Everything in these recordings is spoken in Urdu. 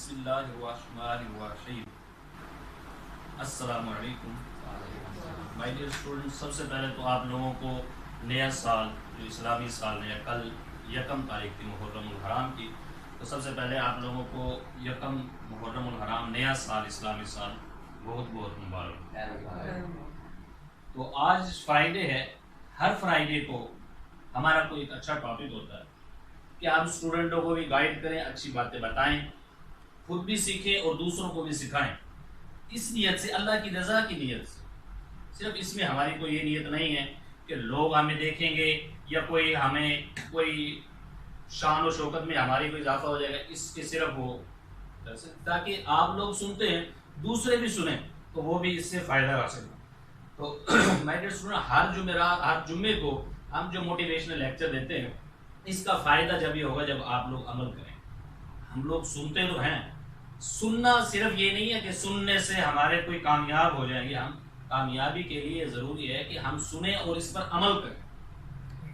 بسم اللہ الرحمن الرحیم۔ السلام علیکم مائی ڈیئر اسٹوڈنٹ، سب سے پہلے تو آپ لوگوں کو نیا سال جو اسلامی سال ہے، کل یکم تاریخ تھی محرم الحرام کی، تو سب سے پہلے آپ لوگوں کو یکم محرم الحرام نیا سال اسلامی سال بہت بہت مبارک۔ تو آج فرائیڈے ہے، ہر فرائیڈے کو ہمارا کوئی ایک اچھا ٹاپک ہوتا ہے کہ آپ اسٹوڈنٹوں کو بھی گائیڈ کریں، اچھی باتیں بتائیں، خود بھی سیکھیں اور دوسروں کو بھی سکھائیں، اس نیت سے، اللہ کی رضا کی نیت سے۔ صرف اس میں ہماری کوئی یہ نیت نہیں ہے کہ لوگ ہمیں دیکھیں گے یا کوئی ہمیں کوئی شان و شوکت میں ہماری کوئی اضافہ ہو جائے گا، اس کے صرف وہ تاکہ آپ لوگ سنتے ہیں دوسرے بھی سنیں تو وہ بھی اس سے فائدہ حاصل ہو۔ تو میں ہر جمعے کو ہم جو موٹیویشنل لیکچر دیتے ہیں، اس کا فائدہ جب یہ ہوگا جب آپ لوگ عمل کریں۔ ہم لوگ سنتے تو ہیں، سننا صرف یہ نہیں ہے کہ سننے سے ہمارے کوئی کامیاب ہو جائیں گے، ہم کامیابی کے لیے ضروری ہے کہ ہم سنیں اور اس پر عمل کریں۔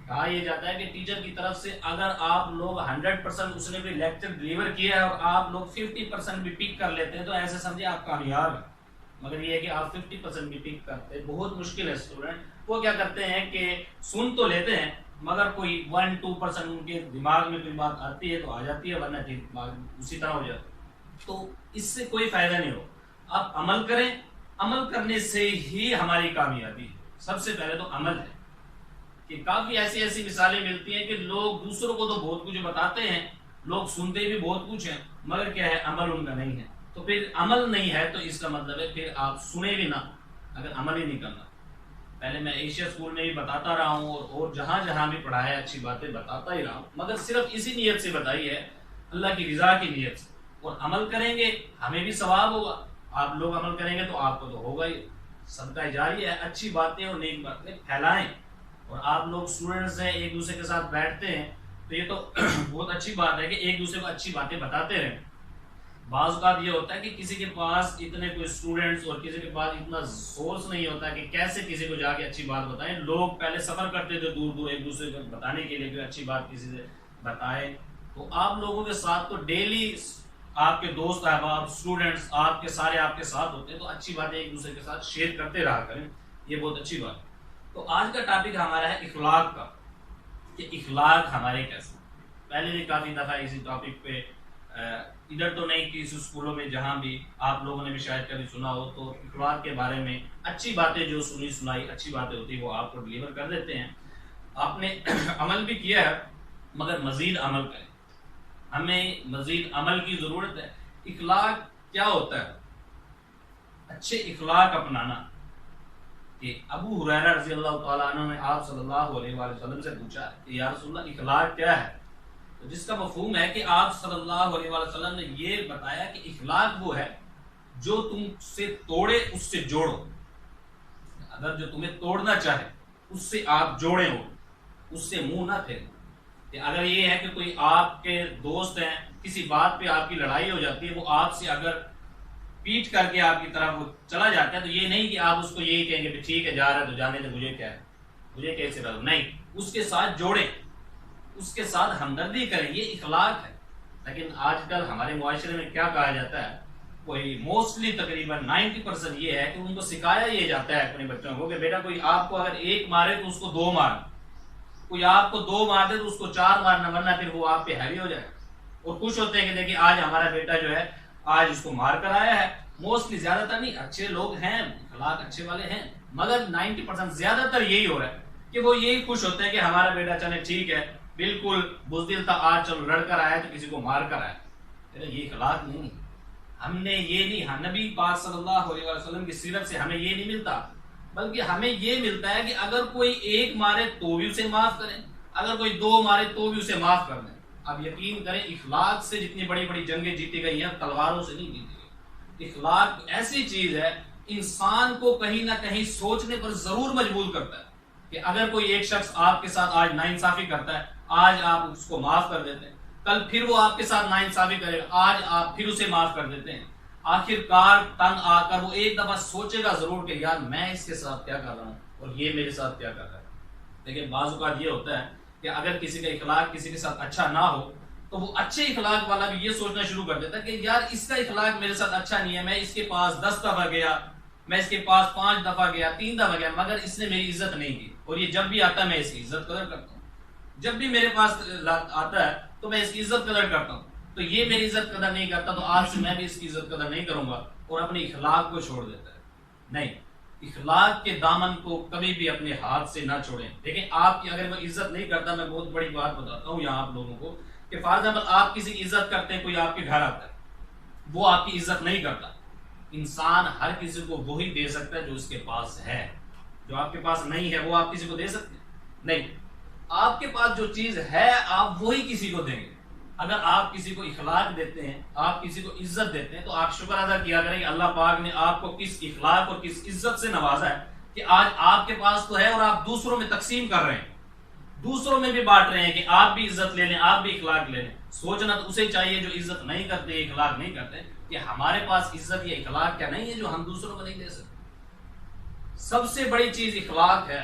کہا یہ جاتا ہے کہ ٹیچر کی طرف سے اگر آپ لوگ 100% اس نے بھی لیکچر ڈلیور کیا ہے اور آپ لوگ 50% بھی پک کر لیتے ہیں تو ایسے سمجھے آپ کامیاب ہیں، مگر یہ ہے کہ آپ 50% بھی پک کرتے ہیں، بہت مشکل ہے۔ اسٹوڈنٹ وہ کیا کرتے ہیں کہ سن تو لیتے ہیں مگر کوئی 1-2% ان کے دماغ میں کوئی بات آتی ہے تو آ جاتی ہے، ورنہ اسی طرح ہو جاتا ہے۔ تو اس سے کوئی فائدہ نہیں ہو، آپ عمل کریں، عمل کرنے سے ہی ہماری کامیابی ہے۔ سب سے پہلے تو عمل ہے کہ کافی ایسی مثالیں ملتی ہیں کہ لوگ دوسروں کو تو بہت کچھ بتاتے ہیں، لوگ سنتے بھی بہت کچھ ہیں، مگر کیا ہے، عمل ان کا نہیں ہے۔ تو پھر عمل نہیں ہے تو اس کا مطلب ہے پھر آپ سنیں بھی نہ، اگر عمل ہی نہیں کرنا۔ پہلے میں ایشیا اسکول میں بھی بتاتا رہا ہوں اور جہاں بھی پڑھایا اچھی باتیں بتاتا ہی رہا ہوں، مگر صرف اسی نیت سے بتائی ہے، اللہ کی رضا کی نیت سے۔ اور عمل کریں گے ہمیں بھی ثواب ہوگا، آپ لوگ عمل کریں گے تو آپ کو تو ہوگا ہی۔ صدقہ جاریہ ہے، اچھی باتیں اور نیک باتیں پھیلائیں۔ اور آپ لوگ اسٹوڈنٹس ہیں، ایک دوسرے کے ساتھ بیٹھتے ہیں تو یہ تو بہت اچھی بات ہے کہ ایک دوسرے کو اچھی باتیں بتاتے رہیں۔ بعض اوقات یہ ہوتا ہے کہ کسی کے پاس اتنے کوئی اسٹوڈنٹس اور کسی کے پاس اتنا سورس نہیں ہوتا کہ کیسے کسی کو جا کے اچھی بات بتائیں۔ لوگ پہلے سفر کرتے تھے دور دور ایک دوسرے کو بتانے کے لیے کہ اچھی بات کسی سے بتائیں۔ تو آپ لوگوں کے ساتھ تو ڈیلی آپ کے دوست احباب اسٹوڈنٹس آپ کے ساتھ ہوتے ہیں، تو اچھی باتیں ایک دوسرے کے ساتھ شیئر کرتے رہا کریں، یہ بہت اچھی بات ہے۔ تو آج کا ٹاپک ہمارا ہے اخلاق کا، کہ اخلاق ہمارے کیسے۔ پہلے بھی کافی دفعہ اسی ٹاپک پہ ادھر تو نہیں کہ اس اسکولوں میں جہاں بھی آپ لوگوں نے بھی شاید کبھی سنا ہو، تو اخلاق کے بارے میں اچھی باتیں جو سنائی اچھی باتیں ہوتی وہ آپ کو ڈلیور کر دیتے ہیں۔ آپ نے عمل بھی کیا ہے مگر مزید عمل کریں، ہمیں مزید عمل کی ضرورت ہے۔ اخلاق کیا ہوتا ہے؟ اچھے اخلاق اپنانا۔ کہ ابو ہریرہ رضی اللہ تعالیٰ عنہ نے آپ صلی اللہ علیہ وآلہ وسلم سے پوچھا کہ یا رسول اللہ اخلاق کیا ہے؟ تو جس کا مفہوم ہے کہ آپ صلی اللہ علیہ وآلہ وسلم نے یہ بتایا کہ اخلاق وہ ہے جو تم سے توڑے اس سے جوڑو، اگر جو تمہیں توڑنا چاہے اس سے آپ جوڑیں، ہو اس سے منہ نہ پھیریں۔ کہ اگر یہ ہے کہ کوئی آپ کے دوست ہیں، کسی بات پہ آپ کی لڑائی ہو جاتی ہے، وہ آپ سے اگر پیٹ کر کے آپ کی طرف وہ چلا جاتا ہے تو یہ نہیں کہ آپ اس کو یہی کہیں گے کہ ٹھیک ہے جا رہا ہے تو جانے دے، مجھے کیا ہے، مجھے کیسے رہو، نہیں، اس کے ساتھ جوڑیں، اس کے ساتھ ہمدردی کریں، یہ اخلاق ہے۔ لیکن آج کل ہمارے معاشرے میں کیا کہا جاتا ہے، کوئی موسٹلی تقریباً 90% یہ ہے کہ ان کو سکھایا یہ جاتا ہے اپنے بچوں کو کہ بیٹا کوئی آپ کو اگر ایک مارے تو اس کو 2 مارنا، کوئی آپ کو 2 مار دے تو اس کو 4 مارنا، ورنہ پھر وہ آپ پہ ہیوی ہو جائے۔ اور خوش ہوتے ہیں کہ دیکھیں آج ہمارا بیٹا جو ہے آج اس کو مار کر آیا ہے۔ موسٹلی زیادہ تر نہیں، اچھے لوگ ہیں، اخلاق اچھے والے ہیں، مگر 90% زیادہ تر یہی ہو رہا ہے کہ وہ یہی خوش ہوتے ہیں کہ ہمارا بیٹا چلے ٹھیک ہے، بالکل بزدل تھا، آج چلو لڑ کر آیا تو کسی کو مار کر آیا۔ یہ اخلاق نہیں، ہم نے یہ نہیں، نبی پاک صلی اللہ علیہ وسلم کی سیرت سے ہمیں یہ نہیں ملتا، بلکہ ہمیں یہ ملتا ہے کہ اگر کوئی ایک مارے تو بھی اسے معاف کریں، اگر کوئی 2 مارے تو بھی اسے معاف کر دیں۔ اب یقین کریں اخلاق سے جتنی بڑی بڑی جنگیں جیتی گئی ہیں تلواروں سے نہیں جیتی گئی۔ اخلاق ایسی چیز ہے انسان کو کہیں نہ کہیں سوچنے پر ضرور مجبور کرتا ہے کہ اگر کوئی ایک شخص آپ کے ساتھ آج ناانصافی کرتا ہے، آج آپ اس کو معاف کر دیتے ہیں، کل پھر وہ آپ کے ساتھ ناانصافی کرے گا، آج آپ پھر اسے معاف کر دیتے ہیں، آخر کار تنگ آ کر وہ ایک دفعہ سوچے گا ضرور کہ یار میں اس کے ساتھ کیا کر رہا ہوں اور یہ میرے ساتھ کیا کر رہا ہے۔ لیکن بعض اوقات یہ ہوتا ہے کہ اگر کسی کا اخلاق کسی کے ساتھ اچھا نہ ہو تو وہ اچھے اخلاق والا بھی یہ سوچنا شروع کر دیتا ہے کہ یار اس کا اخلاق میرے ساتھ اچھا نہیں ہے، میں اس کے پاس 10 دفعہ گیا، میں اس کے پاس 5 دفعہ گیا، 3 دفعہ گیا، مگر اس نے میری عزت نہیں کی، اور یہ جب بھی آتا ہے میں اس کی عزت قدر کرتا ہوں، جب بھی میرے پاس آتا ہے تو میں اس کی عزت قدر کرتا ہوں، تو یہ میری عزت قدر نہیں کرتا تو آج سے میں بھی اس کی عزت قدر نہیں کروں گا، اور اپنے اخلاق کو چھوڑ دیتا ہے۔ نہیں، اخلاق کے دامن کو کبھی بھی اپنے ہاتھ سے نہ چھوڑیں۔ دیکھیں آپ کی اگر وہ عزت نہیں کرتا، میں بہت بڑی بات بتاتا ہوں یہاں آپ لوگوں کو کہ فار ایگزامپل آپ کسی کی عزت کرتے ہیں، کوئی آپ کے گھر آتا ہے، وہ آپ کی عزت نہیں کرتا۔ انسان ہر کسی کو وہی دے سکتا ہے جو اس کے پاس ہے، جو آپ کے پاس نہیں ہے وہ آپ کسی کو دے سکتے ہیں؟ نہیں، آپ کے پاس جو چیز ہے آپ وہی کسی کو دیں گے۔ اگر آپ کسی کو اخلاق دیتے ہیں، آپ کسی کو عزت دیتے ہیں، تو آپ شکر ادا کیا کریں کہ اللہ پاک نے آپ کو کس اخلاق اور کس عزت سے نوازا ہے کہ آج آپ کے پاس تو ہے اور آپ دوسروں میں تقسیم کر رہے ہیں، دوسروں میں بھی بانٹ رہے ہیں کہ آپ بھی عزت لے لیں، آپ بھی اخلاق لے لیں۔ سوچنا تو اسے چاہیے جو عزت نہیں کرتے، اخلاق نہیں کرتے، کہ ہمارے پاس عزت یا اخلاق کیا نہیں ہے جو ہم دوسروں کو نہیں دے سکتے۔ سب سے بڑی چیز اخلاق ہے۔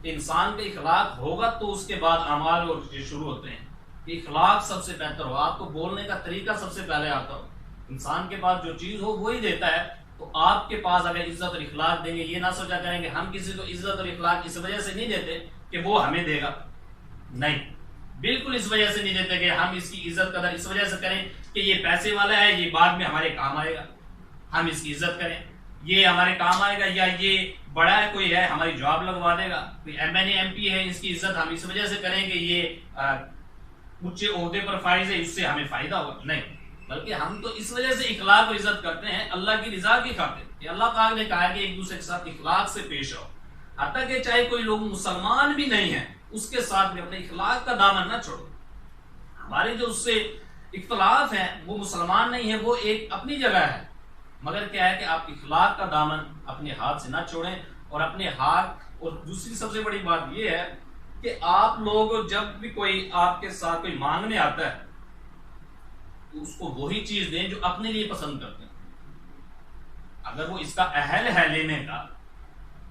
انسان کا اخلاق ہوگا تو اس کے بعد اعمال اور شروع ہوتے ہیں۔ اخلاق سب سے بہتر ہو، آپ کو بولنے کا طریقہ سب سے پہلے آتا ہو، انسان کے پاس جو چیز ہو وہی دیتا ہے، تو آپ کے پاس اگر عزت اور اخلاق دیں گے، یہ نہ سوچا کریں کہ ہم کسی کو عزت اور اخلاق اس وجہ سے نہیں دیتے کہ وہ ہمیں دے گا، نہیں، بالکل اس وجہ سے نہیں دیتے کہ ہم اس کی عزت قدر اس وجہ سے کریں کہ یہ پیسے والا ہے، یہ بعد میں ہمارے کام آئے گا، ہم اس کی عزت کریں، یہ ہمارے کام آئے گا، یا یہ بڑا ہے، کوئی ہے ہماری جاب لگوا دے گا، کوئی M N A M P ہے، اس کی عزت ہم اس وجہ سے کریں کہ یہ اونچے عہدے پر فائز ہے، اس سے ہمیں فائدہ ہوگا، نہیں، بلکہ ہم تو اس وجہ سے اخلاق اور عزت کرتے ہیں اللہ کی رضا کی خاطر، کہ اللہ پاک نے کہا کہ ایک دوسرے کے ساتھ اخلاق سے پیش آؤ، حتیٰ کہ چاہے کوئی لوگ مسلمان بھی نہیں ہیں اس کے ساتھ بھی اپنے اخلاق کا دامن نہ چھوڑو۔ ہمارے جو اس سے اختلاف ہیں وہ مسلمان نہیں ہے، وہ ایک اپنی جگہ ہے، مگر کیا ہے کہ آپ اخلاق کا دامن اپنے ہاتھ سے نہ چھوڑیں، اور اپنے ہاتھ، اور دوسری سب سے بڑی بات یہ ہے کہ آپ لوگ جب بھی کوئی آپ کے ساتھ کوئی مانگنے آتا ہے تو اس کو وہی چیز دیں جو اپنے لیے پسند کرتے ہیں۔ اگر وہ اس کا اہل ہے لینے کا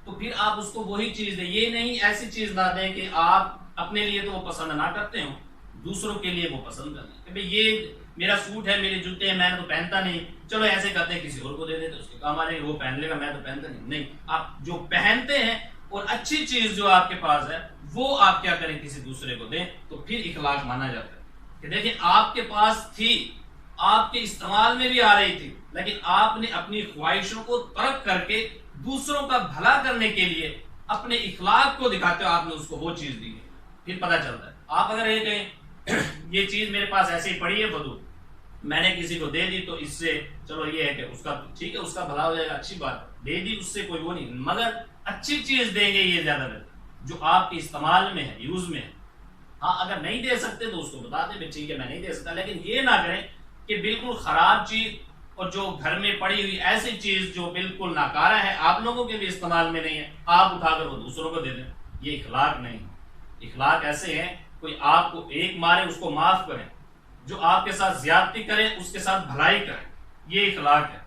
تو پھر آپ اس کو وہی چیز دیں، یہ نہیں ایسی چیز نہ دیں کہ آپ اپنے لیے تو وہ پسند نہ کرتے ہوں، دوسروں کے لیے وہ پسند کرتے ہیں کہ بھئی یہ میرا سوٹ ہے، میرے جوتے ہیں، میں تو پہنتا نہیں، چلو ایسے کرتے ہیں کسی اور کو دے دیتے، اس کے کام آ جائے گا، وہ پہن لے گا، میں تو پہنتا نہیں، آپ جو پہنتے ہیں اور اچھی چیز جو آپ کے پاس ہے وہ آپ کیا کریں کسی دوسرے کو دیں، تو پھر اخلاق مانا جاتا ہے کہ دیکھیں آپ کے پاس تھی، آپ کے استعمال میں بھی آ رہی تھی، لیکن آپ نے اپنی خواہشوں کو ترک کر کے دوسروں کا بھلا کرنے کے لیے اپنے اخلاق کو دکھاتے ہو، آپ نے اس کو وہ چیز دی ہے، پھر پتہ چلتا ہے۔ آپ اگر یہ کہیں یہ چیز میرے پاس ایسے ہی پڑی ہے فضول، میں نے کسی کو دے دی تو اس سے چلو یہ ہے کہ اس کا ٹھیک ہے، اس کا بھلا ہو جائے گا، اچھی بات، دے دی اس سے کوئی وہ نہیں، مگر اچھی چیز دیں گے یہ زیادہ بہتر جو آپ کے استعمال میں ہے، یوز میں ہے۔ ہاں اگر نہیں دے سکتے تو اس کو بتا دیں بھائی ٹھیک ہے میں نہیں دے سکتا، لیکن یہ نہ کریں کہ بالکل خراب چیز اور جو گھر میں پڑی ہوئی ایسی چیز جو بالکل ناکارہ ہے، آپ لوگوں کے بھی استعمال میں نہیں ہے، آپ اٹھا کر وہ دوسروں کو دے دیں، یہ اخلاق نہیں ہے۔ اخلاق ایسے ہیں کوئی آپ کو ایک مارے اس کو معاف کریں، جو آپ کے ساتھ زیادتی کرے اس کے ساتھ بھلائی کریں، یہ اخلاق ہے۔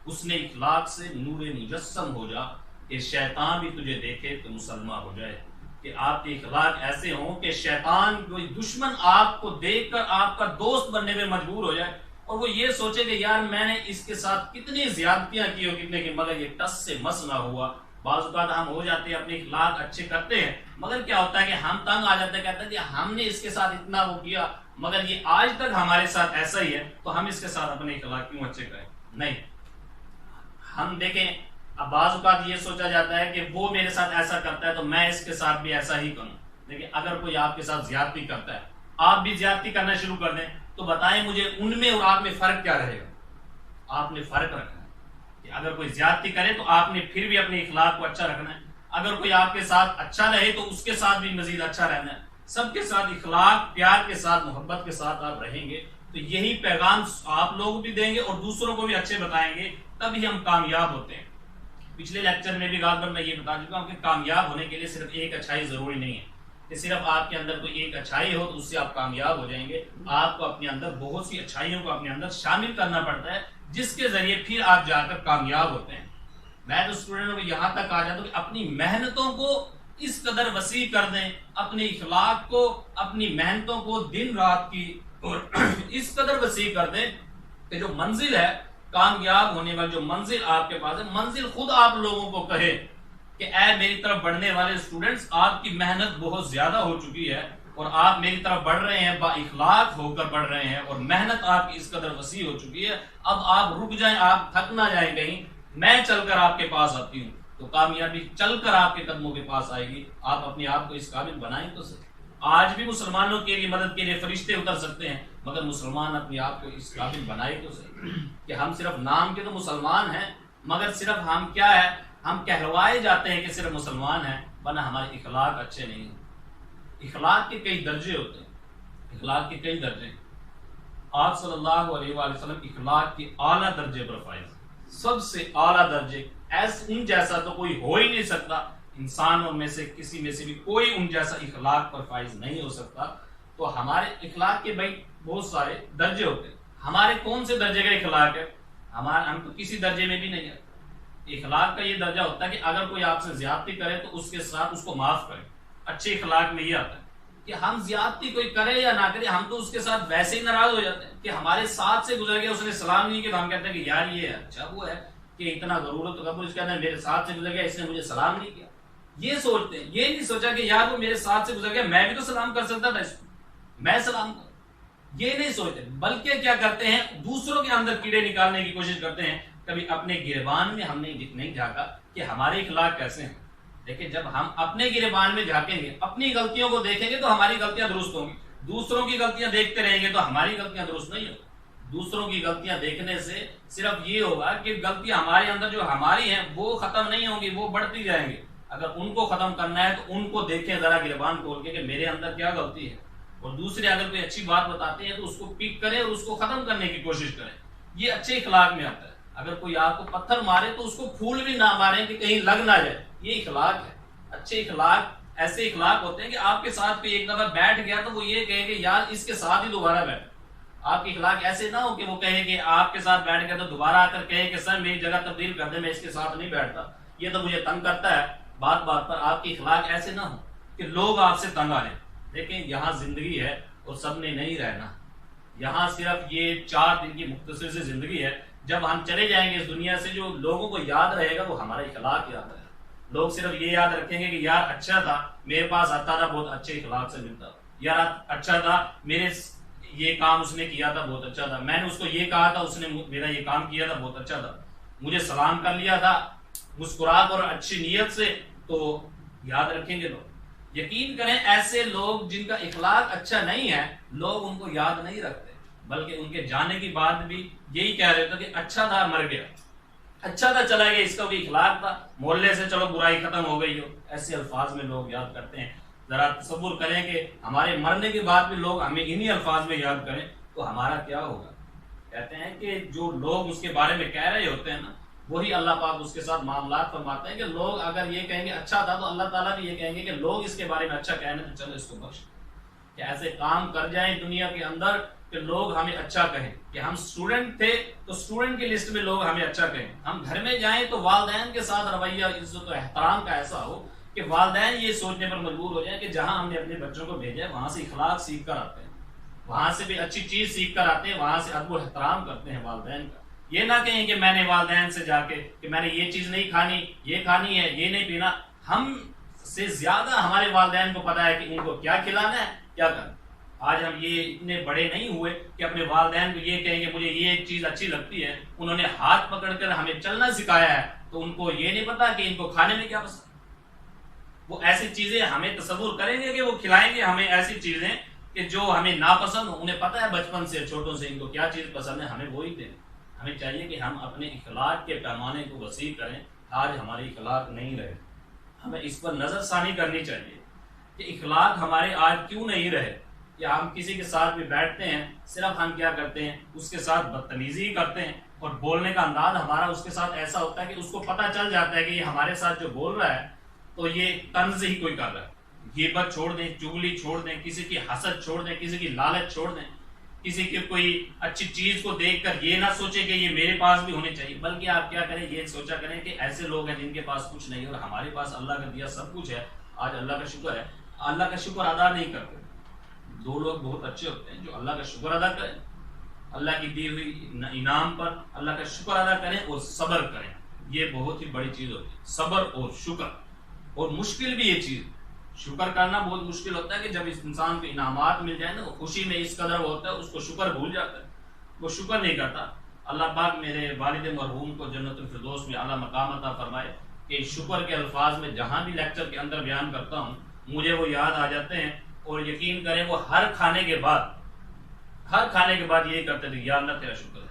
اس نے اخلاق سے نور مجسم ہو جا کہ شیطان بھی تجھے دیکھے تو مسلمان ہو جائے، کہ آپ کے اخلاق ایسے ہوں کہ شیطان کوئی دشمن آپ کو دیکھ کر آپ کا دوست بننے میں مجبور ہو جائے، اور وہ یہ سوچے کہ یار میں نے اس کے ساتھ کتنی زیادتیاں کی ہو کتنے کی، مگر یہ ٹس سے مس نہ ہوا۔ بعض اوقات ہم ہو جاتے ہیں اپنے اخلاق اچھے کرتے ہیں، مگر کیا ہوتا ہے کہ ہم تنگ آ جاتے ہیں، کہتے ہیں کہ ہم نے اس کے ساتھ اتنا وہ کیا مگر یہ آج تک ہمارے ساتھ ایسا ہی ہے، تو ہم اس کے ساتھ اپنے اخلاق کیوں اچھے کریں؟ نہیں، ہم دیکھیں اب بعض اوقات یہ سوچا جاتا ہے کہ وہ میرے ساتھ ایسا کرتا ہے تو میں اس کے ساتھ بھی ایسا ہی کروں، لیکن اگر کوئی آپ کے ساتھ زیادتی کرتا ہے، آپ بھی زیادتی کرنا شروع کر دیں، تو بتائیں مجھے ان میں اور آپ میں فرق کیا رہے گا؟ آپ نے فرق رکھنا ہے کہ اگر کوئی زیادتی کرے تو آپ نے پھر بھی اپنے اخلاق کو اچھا رکھنا ہے، اگر کوئی آپ کے ساتھ اچھا رہے تو اس کے ساتھ بھی مزید اچھا رہنا ہے، سب کے ساتھ اخلاق، پیار کے ساتھ، محبت کے ساتھ آپ رہیں گے تو یہی پیغام آپ لوگ بھی دیں گے اور دوسروں کو بھی اچھے بتائیں گے، تبھی ہم کامیاب ہوتے ہیں۔ پچھلے لیکچر میں بھی غالباً میں یہ بتا چکا ہوں کہ کامیاب ہونے کے لیے صرف ایک اچھائی ضروری نہیں ہے کہ صرف آپ کے اندر کوئی ایک اچھائی ہو تو اس سے آپ کامیاب ہو جائیں گے، آپ کو اپنے اندر بہت سی اچھائیوں کو اپنے اندر شامل کرنا پڑتا ہے جس کے ذریعے پھر آپ جا کر کامیاب ہوتے ہیں۔ میں تو اسٹوڈنٹوں کو یہاں تک کہا جاتا ہوں کہ اپنی محنتوں کو اس قدر وسیع کر دیں، اپنے اخلاق کو، اپنی محنتوں کو دن رات کی اور اس قدر وسیع کر دیں کہ جو منزل ہے کامیاب ہونے والی، جو منزل آپ کے پاس ہے، منزل خود آپ لوگوں کو کہے کہ اے میری طرف بڑھنے والے اسٹوڈنٹس، آپ کی محنت بہت زیادہ ہو چکی ہے اور آپ میری طرف بڑھ رہے ہیں، با اخلاق ہو کر بڑھ رہے ہیں، اور محنت آپ کی اس قدر وسیع ہو چکی ہے، اب آپ رک جائیں، آپ تھک نہ جائیں کہیں، میں چل کر آپ کے پاس آتی ہوں، تو کامیابی چل کر آپ کے قدموں کے پاس آئے گی۔ آپ اپنے آپ کو اس قابل بنائیں تو صحیح۔ آج بھی مسلمانوں کے لیے مدد کے لیے فرشتے اتر سکتے ہیں، مگر مسلمان اپنے آپ کو اس قابل بنائے تو صحیح کہ ہم صرف نام کے تو مسلمان ہیں، مگر صرف ہم کیا ہے، ہم کہلوائے جاتے ہیں کہ صرف مسلمان ہیں، ورنہ ہمارے اخلاق اچھے نہیں ہیں۔ اخلاق کے کئی درجے ہوتے ہیں، اخلاق کے کئی درجے۔ آپ صلی اللہ علیہ وآلہ وسلم اخلاق کے اعلیٰ درجے پر فائز، سب سے اعلیٰ درجے، ان جیسا تو کوئی ہو ہی نہیں سکتا، انسانوں میں سے کسی میں سے بھی کوئی ان جیسا اخلاق پر فائز نہیں ہو سکتا۔ تو ہمارے اخلاق کے بھائی بہت سارے درجے ہوتے ہیں، ہمارے کون سے درجے کا اخلاق ہے؟ ہم تو کسی درجے میں بھی نہیں ہے۔ اخلاق کا یہ درجہ ہوتا ہے کہ اگر کوئی آپ سے زیادتی کرے تو اس کے ساتھ اس کو معاف کرے۔ اچھے اخلاق میں یہ آتا ہے کہ ہم زیادتی کوئی کرے یا نہ کرے، ہم تو اس کے ساتھ ویسے ہی ناراض ہو جاتے ہیں کہ ہمارے ساتھ سے گزر گیا، اس نے سلام نہیں کیا تو ہم کہتے ہیں کہ یار یہ اچھا وہ ہے کہ اتنا ضرورت تکبر اس کے اندر، میرے ساتھ سے گزر گیا، اس نے مجھے سلام نہیں کیا۔ یہ سوچتے ہیں، یہ نہیں سوچا کہ یار وہ میرے ساتھ سے گزر گیا، میں بھی تو سلام کر سکتا تھا اس کو، میں سلام کروں۔ یہ نہیں سوچتے، بلکہ کیا کرتے ہیں، دوسروں کے اندر کیڑے نکالنے کی کوشش کرتے ہیں۔ کبھی اپنے گریبان میں ہم نے نہیں جھانکا کہ ہمارے اخلاق کیسے ہیں، لیکن جب ہم اپنے گریبان میں جھانکیں گے، اپنی غلطیوں کو دیکھیں گے تو ہماری غلطیاں درست ہوں گی۔ دوسروں کی غلطیاں دیکھتے رہیں گے تو ہماری غلطیاں درست نہیں ہوں۔ دوسروں کی غلطیاں دیکھنے سے صرف یہ ہوگا کہ غلطیاں ہمارے اندر جو ہماری ہیں وہ ختم نہیں ہوں گی، وہ بڑھتی جائیں گی۔ اگر ان کو ختم کرنا ہے تو ان کو دیکھیں ذرا گریبان کھول کے کہ میرے اندر کیا غلطی ہے، اور دوسرے اگر کوئی اچھی بات بتاتے ہیں تو اس کو پک کریں اور اس کو ختم کرنے کی کوشش کریں۔ یہ اچھے اخلاق میں آتا ہے۔ اگر کوئی آپ کو پتھر مارے تو اس کو پھول بھی نہ ماریں کہ کہیں لگ نہ جائے، یہ اخلاق ہے۔ اچھے اخلاق ایسے اخلاق ہوتے ہیں کہ آپ کے ساتھ کوئی ایک دفعہ بیٹھ گیا تو وہ یہ کہے کہ یار اس کے ساتھ ہی دوبارہ بیٹھ۔ آپ کے اخلاق ایسے نہ ہو کہ وہ کہے کہ آپ کے ساتھ بیٹھ گیا تو دوبارہ آ کر کہے کہ سر میری جگہ تبدیل کر دے، میں اس کے ساتھ نہیں بیٹھتا، یہ تو مجھے تنگ کرتا ہے۔ بات بات پر آپ کے اخلاق ایسے نہ ہو کہ لوگ آپ سے تنگ آ رہے ہیں۔ لیکن یہاں زندگی ہے اور سب نے نہیں رہنا، یہاں صرف یہ 4 دن کی مختصر سی زندگی ہے۔ جب ہم چلے جائیں گے اس دنیا سے، جو لوگوں کو یاد رہے گا وہ ہمارا اخلاق یاد رہے گا۔ لوگ صرف یہ یاد رکھیں گے کہ یار اچھا تھا، میرے پاس آتا تھا، بہت اچھے اخلاق سے ملتا، یار اچھا تھا، میرے یہ کام اس نے کیا تھا، بہت اچھا تھا، میں نے اس کو یہ کہا تھا، اس نے میرا یہ کام کیا تھا، بہت اچھا تھا، مجھے سلام کر لیا تھا مسکراہٹ اور اچھی نیت سے، تو یاد رکھیں گے لوگ۔ یقین کریں ایسے لوگ جن کا اخلاق اچھا نہیں ہے، لوگ ان کو یاد نہیں رکھتے، بلکہ ان کے جانے کی بعد بھی یہی کہہ رہے تھے کہ اچھا تھا مر گیا، اچھا تھا چلا گیا، اس کا بھی اخلاق تھا، محلے سے چلو برائی ختم ہو گئی ہو۔ ایسے الفاظ میں لوگ یاد کرتے ہیں۔ ذرا تصور کریں کہ ہمارے مرنے کے بعد بھی لوگ ہمیں انہی الفاظ میں یاد کریں تو ہمارا کیا ہوگا۔ کہتے ہیں کہ جو لوگ اس کے بارے میں کہہ رہے ہوتے ہیں نا، وہی اللہ پاک اس کے ساتھ معاملات فرماتے ہیں کہ لوگ اگر یہ کہیں گے اچھا تھا تو اللہ تعالیٰ بھی یہ کہیں گے کہ لوگ اس کے بارے میں اچھا کہنے تو چلو اس کو بخش، کہ ایسے کام کر جائیں دنیا کے اندر کہ لوگ ہمیں اچھا کہیں، کہ ہم اسٹوڈنٹ تھے تو اسٹوڈنٹ کی لسٹ میں لوگ ہمیں اچھا کہیں، ہم گھر میں جائیں تو والدین کے ساتھ رویہ عزت و احترام کا ایسا ہو کہ والدین یہ سوچنے پر مجبور ہو جائیں کہ جہاں ہم نے اپنے بچوں کو بھیجا ہے وہاں سے اخلاق سیکھ کر آتے ہیں، وہاں سے بھی اچھی چیز سیکھ کر آتے ہیں، وہاں سے ادب و احترام کرتے ہیں والدین کا۔ یہ نہ کہیں کہ میں نے والدین سے جا کے کہ میں نے یہ چیز نہیں کھانی، یہ کھانی ہے، یہ نہیں پینا۔ ہم سے زیادہ ہمارے والدین کو پتا ہے کہ ان کو کیا کھلانا ہے، کیا کرنا۔ آج ہم یہ اتنے بڑے نہیں ہوئے کہ اپنے والدین کو یہ کہیں کہ مجھے یہ چیز اچھی لگتی ہے، انہوں نے ہاتھ پکڑ کر ہمیں چلنا سکھایا ہے تو ان کو یہ نہیں پتا کہ ان کو کھانے میں کیا پسند۔ وہ ایسی چیزیں ہمیں تصور کریں گے کہ وہ کھلائیں گے ہمیں ایسی چیزیں کہ جو ہمیں ناپسند ہو، انہیں پتا ہے بچپن سے چھوٹوں سے ان کو کیا چیز پسند ہے، ہمیں وہی دیں۔ ہمیں چاہیے کہ ہم اپنے اخلاق کے پیمانے کو وسیع کریں۔ آج ہمارے اخلاق نہیں رہے، ہمیں اس پر نظر ثانی کرنی چاہیے کہ اخلاق ہمارے آج کیوں نہیں رہے۔ یا ہم کسی کے ساتھ بھی بیٹھتے ہیں، صرف ہم کیا کرتے ہیں، اس کے ساتھ بدتمیزی کرتے ہیں، اور بولنے کا انداز ہمارا اس کے ساتھ ایسا ہوتا ہے کہ اس کو پتہ چل جاتا ہے کہ یہ ہمارے ساتھ جو بول رہا ہے تو یہ طنز ہی کوئی کر رہا ہے۔ غیبت چھوڑ دیں، چغلی چھوڑ دیں، کسی کی حسد چھوڑ دیں، کسی کی لالچ چھوڑ دیں، کسی کی کوئی اچھی چیز کو دیکھ کر یہ نہ سوچیں کہ یہ میرے پاس بھی ہونی چاہیے، بلکہ آپ کیا کریں، یہ سوچا کریں کہ ایسے لوگ ہیں جن کے پاس کچھ نہیں اور ہمارے پاس اللہ کا دیا سب کچھ ہے۔ آج اللہ کا شکر ہے، اللہ کا شکر ادا نہیں کرتے، دو لوگ بہت اچھے ہوتے ہیں جو اللہ کا شکر ادا کریں، اللہ کی دی ہوئی انعام پر اللہ کا شکر ادا کریں اور صبر کریں. یہ بہت ہی بڑی چیز ہوتی ہے، صبر اور شکر. اور مشکل بھی یہ چیز، شکر کرنا بہت مشکل ہوتا ہے کہ جب اس انسان کو انعامات مل جائیں نا، وہ خوشی میں اس قدر ہوتا ہے اس کو شکر بھول جاتا ہے، وہ شکر نہیں کرتا. اللہ پاک میرے والد مرحوم کو جنت الفردوس میں اعلیٰ مقام عطا فرمائے کہ شکر کے الفاظ میں جہاں بھی لیکچر کے اندر بیان کرتا ہوں مجھے وہ یاد آ جاتے ہیں. اور یقین کریں وہ ہر کھانے کے بعد یہی کرتے تھے، یا اللہ تیرا شکر ہے.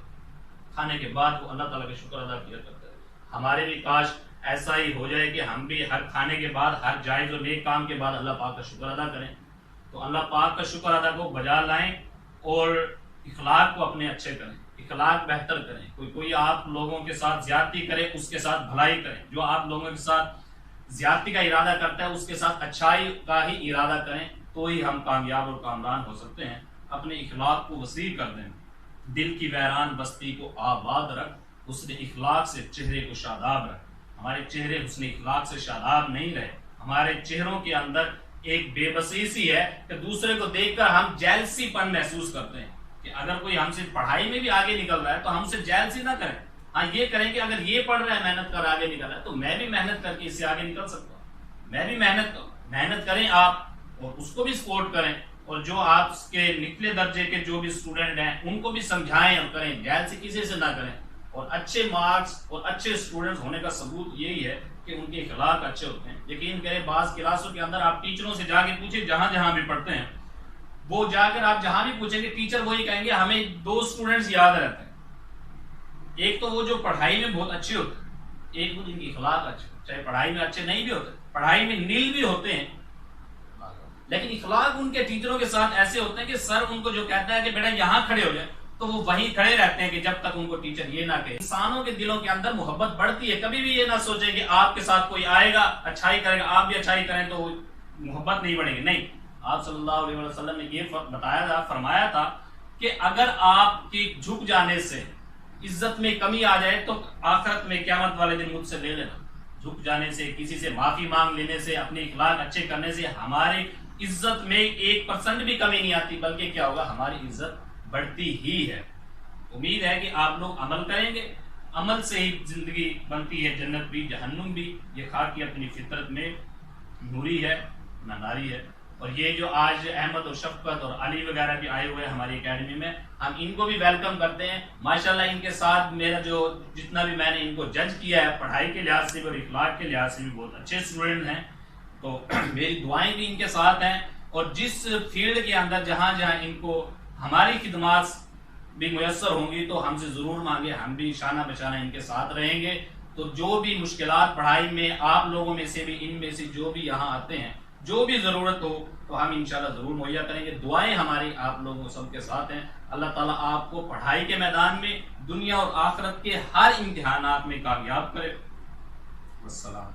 کھانے کے بعد وہ اللہ تعالیٰ کا شکر ادا کیا کرتے تھے. ہمارے بھی کاش ایسا ہی ہو جائے کہ ہم بھی ہر کھانے کے بعد، ہر جائز و نیک کام کے بعد اللہ پاک کا شکر ادا کریں. تو اللہ پاک کا شکر ادا کو بجا لائیں اور اخلاق کو اپنے اچھے کریں، اخلاق بہتر کریں. کوئی آپ لوگوں کے ساتھ زیادتی کرے اس کے ساتھ بھلائی کریں، جو آپ لوگوں کے ساتھ زیادتی کا ارادہ کرتا ہے اس کے ساتھ اچھائی کا ہی ارادہ کریں، تو ہی ہم کامیاب اور کامران ہو سکتے ہیں. اپنے اخلاق کو وسیع کر دیں. دل کی ویران بستی کو آباد رکھ، حسن اخلاق سے چہرے کو شاداب رکھ. ہمارے چہرے حسن اخلاق سے شاداب نہیں رہے. ہمارے چہروں کے اندر ایک بے بسی سی ہے کہ دوسرے کو دیکھ کر ہم جیلسی پن محسوس کرتے ہیں کہ اگر کوئی ہم سے پڑھائی میں بھی آگے نکل رہا ہے تو ہم سے جیلسی نہ کریں. ہاں یہ کریں کہ اگر یہ پڑھ رہا ہے محنت کر آگے نکل رہا ہے تو میں بھی محنت کر کے اس سے آگے نکل سکتا ہوں. میں بھی محنت کریں آپ، اور اس کو بھی سپورٹ کریں. اور جو آپ کے نچلے درجے کے جو بھی اسٹوڈنٹ ہیں ان کو بھی سمجھائیں اور کریں، جیلسی کسی سے نہ کریں. اور اچھے مارکس اور اچھے اسٹوڈنٹ ہونے کا ثبوت یہی ہے کہ ان کے اخلاق اچھے ہوتے ہیں. یقین کریں بعض کلاسوں کے اندر آپ ٹیچروں سے جا کے پوچھیں، جہاں بھی پڑھتے ہیں وہ جا کر آپ جہاں بھی پوچھیں گے ٹیچر وہی کہیں گے ہمیں 2 اسٹوڈنٹس یاد رہتے ہیں. ایک تو وہ جو پڑھائی میں بہت اچھے ہوتے ہیں، ایک وہ جن کی اخلاق اچھے، چاہے پڑھائی میں اچھے نہیں بھی ہوتے، پڑھائی میں نیل بھی ہوتے ہیں، لیکن اخلاق ان کے ٹیچروں کے ساتھ ایسے ہوتے ہیں کہ سر ان کو جو کہتا ہے کہ بیٹا یہاں کھڑے ہو جائے تو وہ وہیں کھڑے رہتے ہیں کہ جب تک ان کو ٹیچر یہ نہ کہے. انسانوں کے دلوں کے اندر محبت بڑھتی ہے. کبھی بھی یہ نہ سوچیں کہ آپ کے ساتھ کوئی آئے گا اچھائی کرے گا آپ بھی اچھائی کریں تو محبت نہیں بڑھے گی. نہیں، آپ صلی اللہ علیہ وسلم نے یہ فرمایا تھا کہ اگر آپ کی جھک جانے سے عزت میں کمی آ جائے تو آخرت میں قیامت والے دن مجھ سے لے لینا. جھک جانے سے، کسی سے معافی مانگ لینے سے، اپنے اخلاق اچھے کرنے سے ہماری عزت میں 1% بھی کمی نہیں آتی، بلکہ کیا ہوگا ہماری عزت بڑھتی ہی ہے. امید ہے کہ آپ لوگ عمل کریں گے. عمل سے ہی زندگی بنتی ہے، جنت بھی جہنم بھی. یہ خاکی اپنی فطرت میں نوری ہے نہ ناری ہے. اور یہ جو آج احمد اور شفقت اور علی وغیرہ بھی آئے ہوئے ہیں ہماری اکیڈمی میں، ہم ان کو بھی ویلکم کرتے ہیں. ماشاءاللہ ان کے ساتھ میرا جو جتنا بھی میں نے ان کو جج کیا ہے پڑھائی کے لحاظ سے اور اخلاق کے لحاظ سے بھی بہت اچھے اسٹوڈنٹ ہیں. تو میری دعائیں بھی ان کے ساتھ ہیں. اور جس فیلڈ کے اندر جہاں ان کو ہماری خدمات بھی میسر ہوں گی تو ہم سے ضرور مانگے، ہم بھی شانہ بشانہ ان کے ساتھ رہیں گے. تو جو بھی مشکلات پڑھائی میں آپ لوگوں میں سے بھی، ان میں سے جو بھی یہاں آتے ہیں، جو بھی ضرورت ہو تو ہم انشاءاللہ ضرور مہیا کریں گے. دعائیں ہماری آپ لوگوں سب کے ساتھ ہیں. اللہ تعالیٰ آپ کو پڑھائی کے میدان میں، دنیا اور آخرت کے ہر امتحانات میں کامیاب کرے. والسلام.